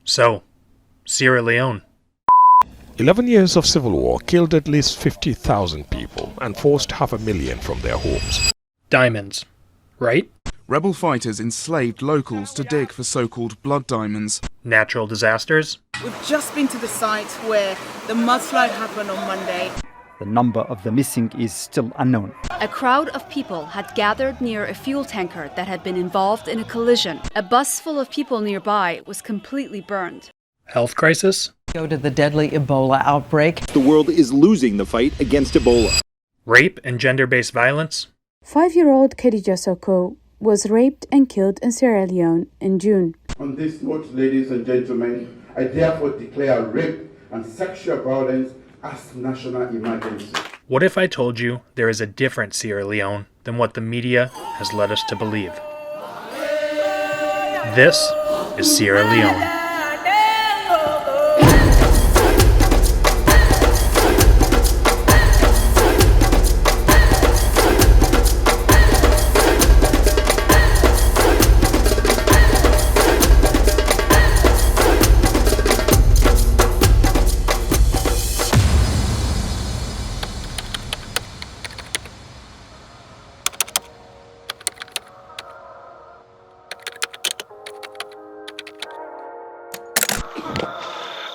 So, Sierra Leone. 11 years of civil war killed at least 50,000 people and forced 500,000 from their homes. Diamonds, right? Rebel fighters enslaved locals to dig for so-called blood diamonds. Natural disasters. We've just been to the site where the mudslide happened on Monday. The number of the missing is still unknown. A crowd of people had gathered near a fuel tanker that had been involved in a collision. A bus full of people nearby was completely burned. Health crisis. Go to the deadly Ebola outbreak. The world is losing the fight against Ebola. Rape and gender-based violence. 5-year-old Khadija Soko was raped and killed in Sierra Leone in June. On this note, ladies and gentlemen, I therefore declare rape and sexual violence as national emergency. What if I told you there is a different Sierra Leone than what the media has led us to believe? This is Sierra Leone.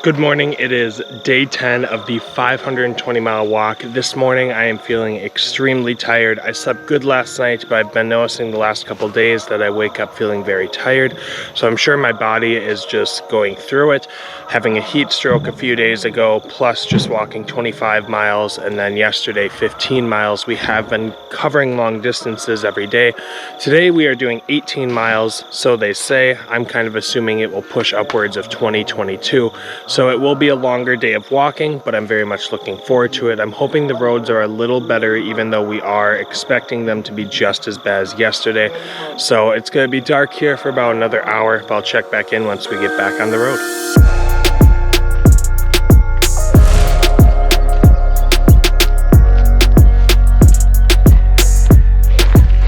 Good morning. It is day 10 of the 520-mile walk. This morning I am feeling extremely tired. I slept good last night, but I've been noticing the last couple days that I wake up feeling very tired. So I'm sure my body is just going through it. Having a heat stroke a few days ago, plus just walking 25 miles, and then yesterday 15 miles. We have been covering long distances every day. Today we are doing 18 miles, so they say. I'm kind of assuming it will push upwards of 20-22. So it will be a longer day of walking, but I'm very much looking forward to it. I'm hoping the roads are a little better, even though we are expecting them to be just as bad as yesterday. So it's going to be dark here for about another hour, but I'll check back in once we get back on the road.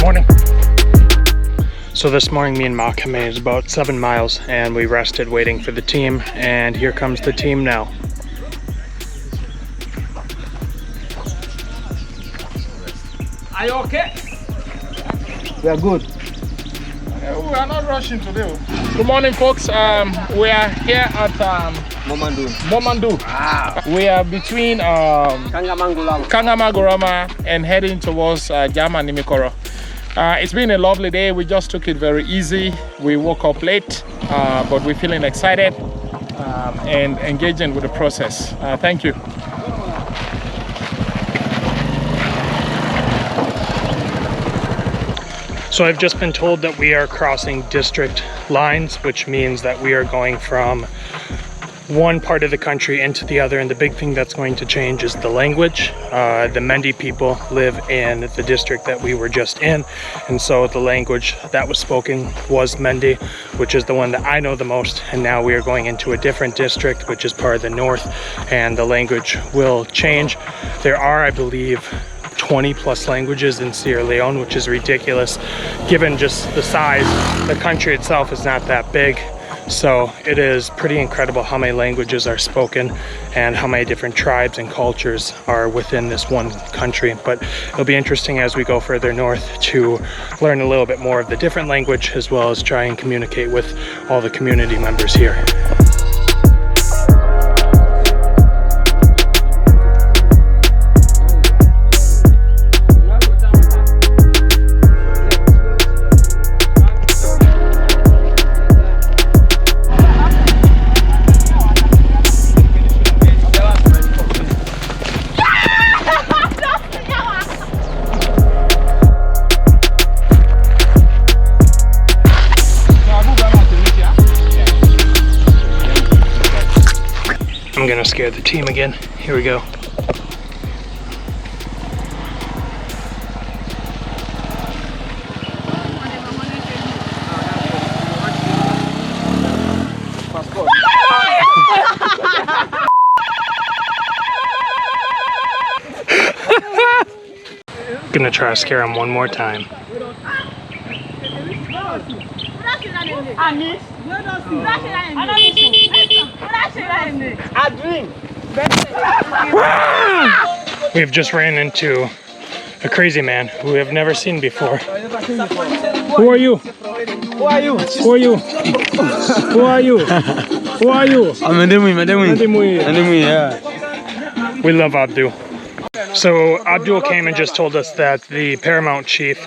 Morning. So this morning me and Maka made about 7 miles and we rested waiting for the team, and here comes the team now. Are you okay? We are good. We are not rushing today. Good morning, folks. We are here at Momandu. We are between Kangama, Gorama and heading towards Njaiama and Nimikoro. It's been a lovely day. We just took it very easy. We woke up late, but we're feeling excited and engaging with the process. Thank you. So I've just been told that we are crossing district lines, which means that we are going from one part of the country into the other, and the big thing that's going to change is the language. The Manatees people live in the district that we were just in, and so the language that was spoken was Manatees, which is the one that I know the most. And now we are going into a different district, which is part of the north, and the language will change. There are, I believe, 20 plus languages in Sierra Leone, which is ridiculous given just the size. The country itself is not that big. So it is pretty incredible how many languages are spoken and how many different tribes and cultures are within this one country. But it'll be interesting as we go further north to learn a little bit more of the different language, as well as try and communicate with all the community members here. I'm gonna scare the team again. Here we go. Gonna try to scare him one more time. We've just ran into a crazy man who we have never seen before. Who are you? Who are you? Who are you? Who are you? Who are you? Mademui, yeah. We love Abdul. So Abdul came and just told us that the paramount chief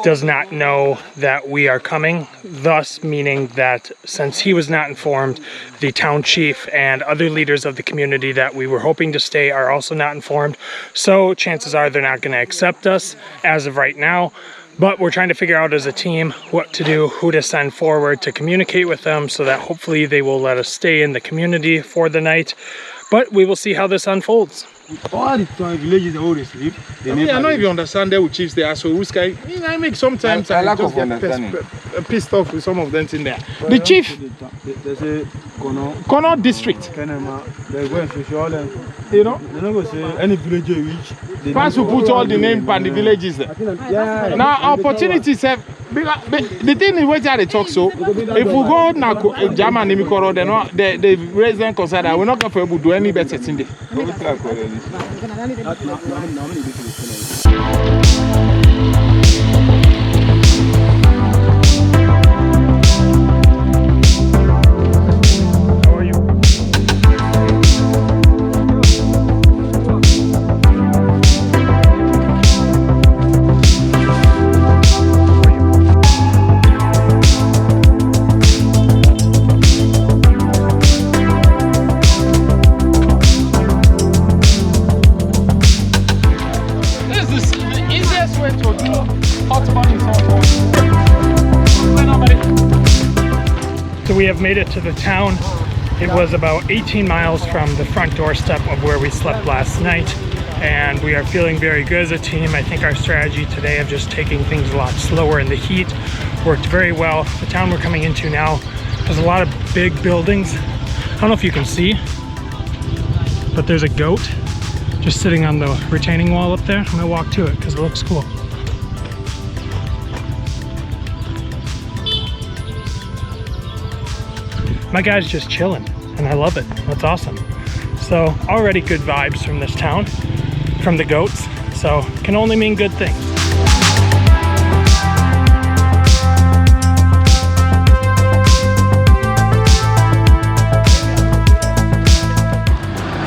does not know that we are coming, thus meaning that since he was not informed, the town chief and other leaders of the community that we were hoping to stay are also not informed. So chances are they're not going to accept us as of right now. But we're trying to figure out as a team what to do, who to send forward to communicate with them so that hopefully they will let us stay in the community for the night. But we will see how this unfolds. All the villages they always sleep. I don't know if you understand there with chiefs there. So which guy? I make sometimes I just get pissed off with some of them in there. The chief, Kono district. You know, any village you reach. First we put all the names and the villages there. Now opportunities have. The thing is what they talk so. If we go now Njaiama and Nimikoro, then the resident consider we're not going to do any better in there. So we have made it to the town. It was about 18 miles from the front doorstep of where we slept last night, and we are feeling very good as a team. I think our strategy today of just taking things a lot slower in the heat worked very well. The town we're coming into now has a lot of big buildings. I don't know if you can see, but there's a goat just sitting on the retaining wall up there. I'm gonna walk to it because it looks cool. My guy's just chilling and I love it. That's awesome. So already good vibes from this town, from the goats, so can only mean good things.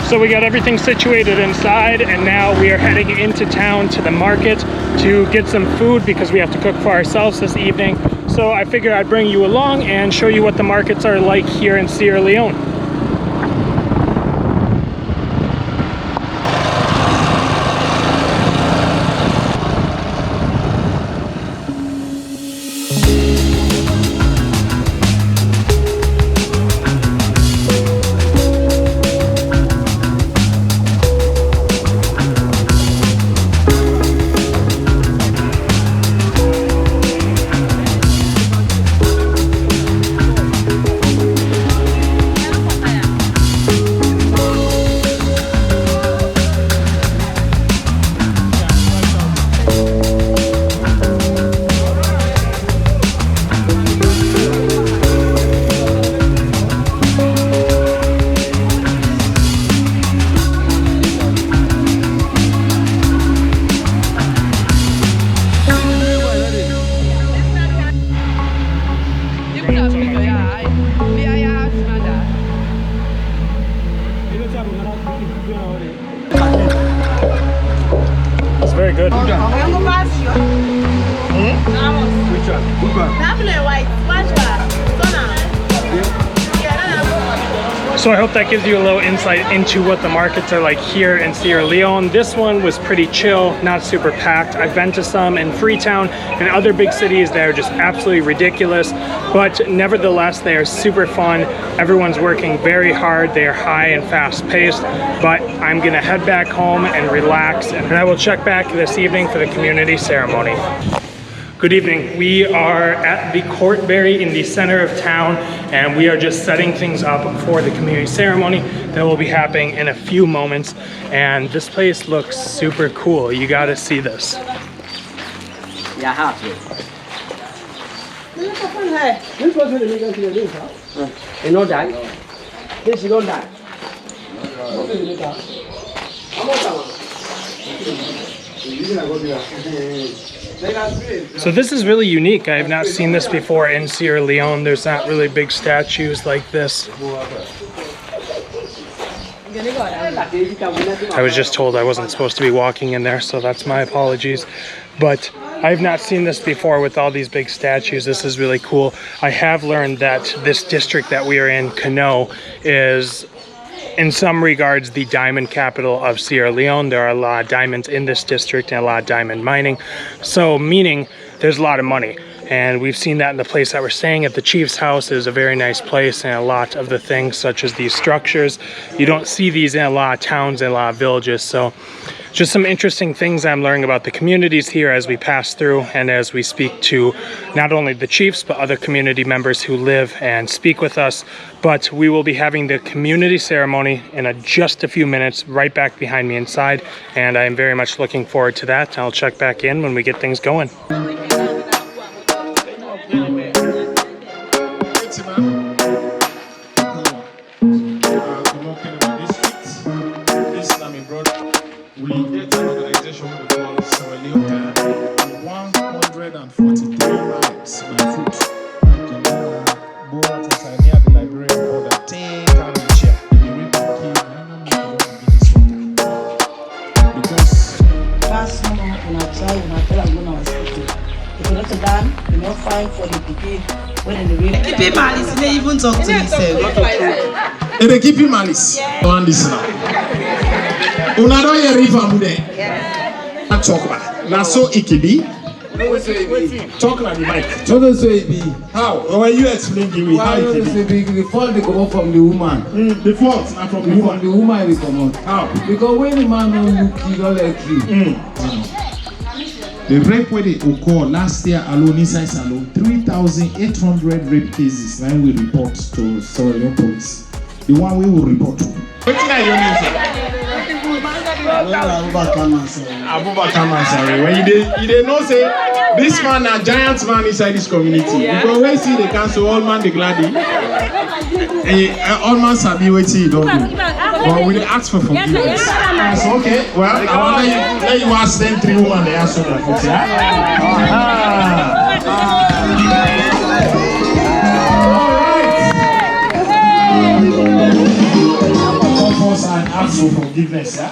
So we got everything situated inside, and now we are heading into town to the market to get some food because we have to cook for ourselves this evening. So I figured I'd bring you along and show you what the markets are like here in Sierra Leone. It's very good. Which So I hope that gives you a little insight into what the markets are like here in Sierra Leone. This one was pretty chill, not super packed. I've been to some in Freetown and other big cities that are just absolutely ridiculous, but nevertheless, they are super fun. Everyone's working very hard. They are high and fast paced, but I'm gonna head back home and relax, and I will check back this evening for the community ceremony. Good evening. We are at the Courtberry in the center of town, and we are just setting things up for the community ceremony that will be happening in a few moments. And this place looks super cool. You gotta see this. This person is making to this house. And not die. This you don't die. So this is really unique. I have not seen this before in Sierra Leone. There's not really big statues like this. I was just told I wasn't supposed to be walking in there, so that's my apologies. But I have not seen this before with all these big statues. This is really cool. I have learned that this district that we are in, Kano, is in some regards the diamond capital of Sierra Leone. There are a lot of diamonds in this district and a lot of diamond mining. So meaning there's a lot of money. And we've seen that in the place that we're staying at. The chief's house is a very nice place, and a lot of the things such as these structures, you don't see these in a lot of towns and a lot of villages. So just some interesting things I'm learning about the communities here as we pass through and as we speak to not only the chiefs but other community members who live and speak with us. But we will be having the community ceremony in just a few minutes right back behind me inside, and I am very much looking forward to that. I'll check back in when we get things going. We get an organization we call Sierra Leone 143 lives by foot. Tanzania, the librarian called a 10 chair. Because last summer when I tried, when I felt like when I was 50, if you not done, you not fight for the people when in the real. Keep him malice, they even talk to himself. If they keep him malice, don't listen. Una don't hear if I'm there. Talk about now, so it can be. Talk like the mic. Don't say it be. How? When you explain to me how it can be. The fault they come up from the woman. The fault not from the woman. From the woman they come out. How? Because when the man don't look, he don't like you. The rape where they occurred last year alone inside Salon, 3,800 rape cases. Now we report to Sierra Leone police. The one we will report to. What are your name, sir? Abubakar Mansari. When you know say this man a giant man inside this community. Because when see the council, all man the gladdy. All man sabi wetin you don't do. But we ask for forgiveness. So okay, well I want let you ask them 3 women they ask for forgiveness. And ask for forgiveness, yeah?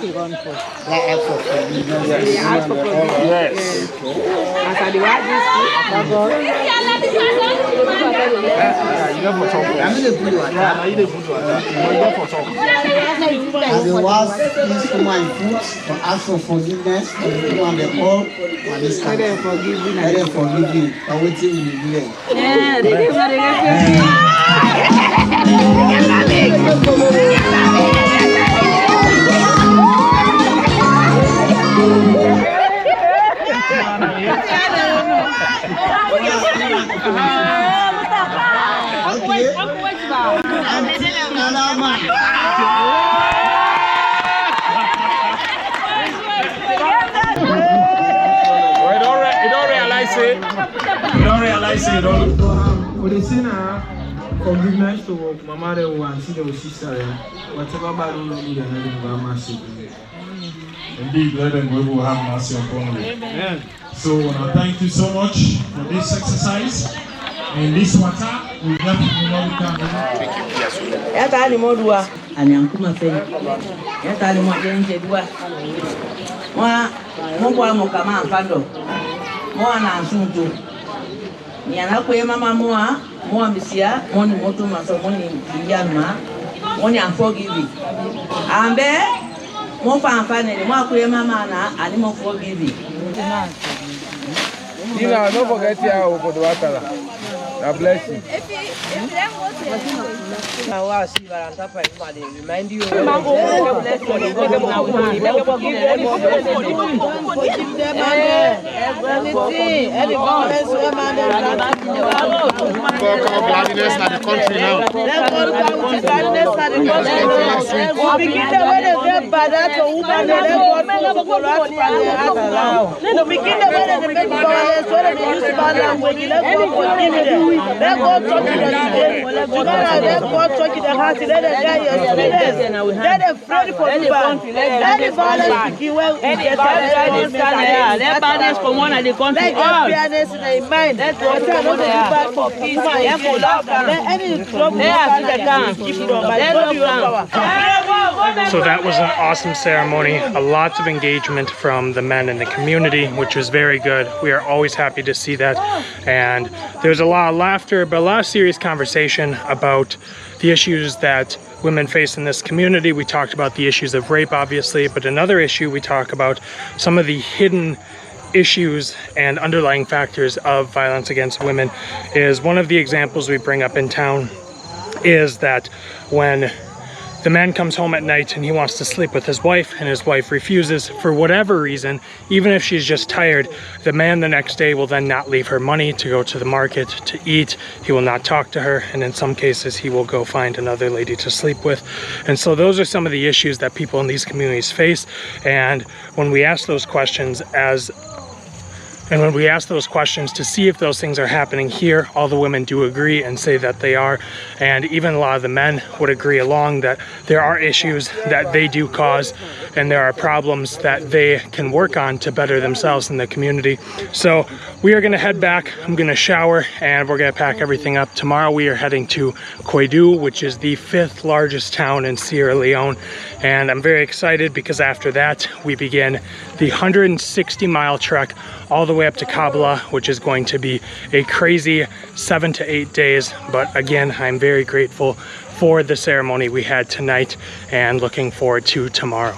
Ask for forgiveness. Yes. As the was is to my foot to ask for forgiveness to you and the whole and this kind of forgiving. Let them forgive you. I will tell you again. What they say now, forgiveness to Mama and see the sister, whatever bad will do, then let them go mercy. Indeed, let them go who have mercy upon you. Amen. So thank you so much for this exercise. And this water will help you know we can. Yata ni modua, anyankuma feni. Yata ni mwajenje dua. Mungu wa mukama mpando. Mwana asuntu. Nyana kwe mama mwa misia, mwani moto maso mwani kiyanma, mwani unforgiving. Ambe, mwa amfanele, mwa kwe mama na animo forgiving. Don't forget your Ubuntu. God bless you. Remind you. Gladness at the country now. So that was an awesome ceremony, a lot of engagement from the men in the community, which was very good. We are always happy to see that, and there's a lot of laughter, but a lot of serious conversation about the issues that women face in this community. We talked about the issues of rape, obviously, but another issue we talk about some of the hidden issues and underlying factors of violence against women. Is one of the examples we bring up in town is that when the man comes home at night and he wants to sleep with his wife and his wife refuses for whatever reason, even if she's just tired, the man the next day will then not leave her money to go to the market to eat. He will not talk to her, and in some cases he will go find another lady to sleep with. And so those are some of the issues that people in these communities face. And when we ask those questions to see if those things are happening here, all the women do agree and say that they are. And even a lot of the men would agree along that there are issues that they do cause, and there are problems that they can work on to better themselves in the community. So we are gonna head back. I'm gonna shower and we're gonna pack everything up. Tomorrow we are heading to Koidu, which is the 5th largest town in Sierra Leone. And I'm very excited because after that we begin the 160-mile trek all the way up to Kabbalah, which is going to be a crazy 7 to 8 days. But again, I'm very grateful for the ceremony we had tonight and looking forward to tomorrow.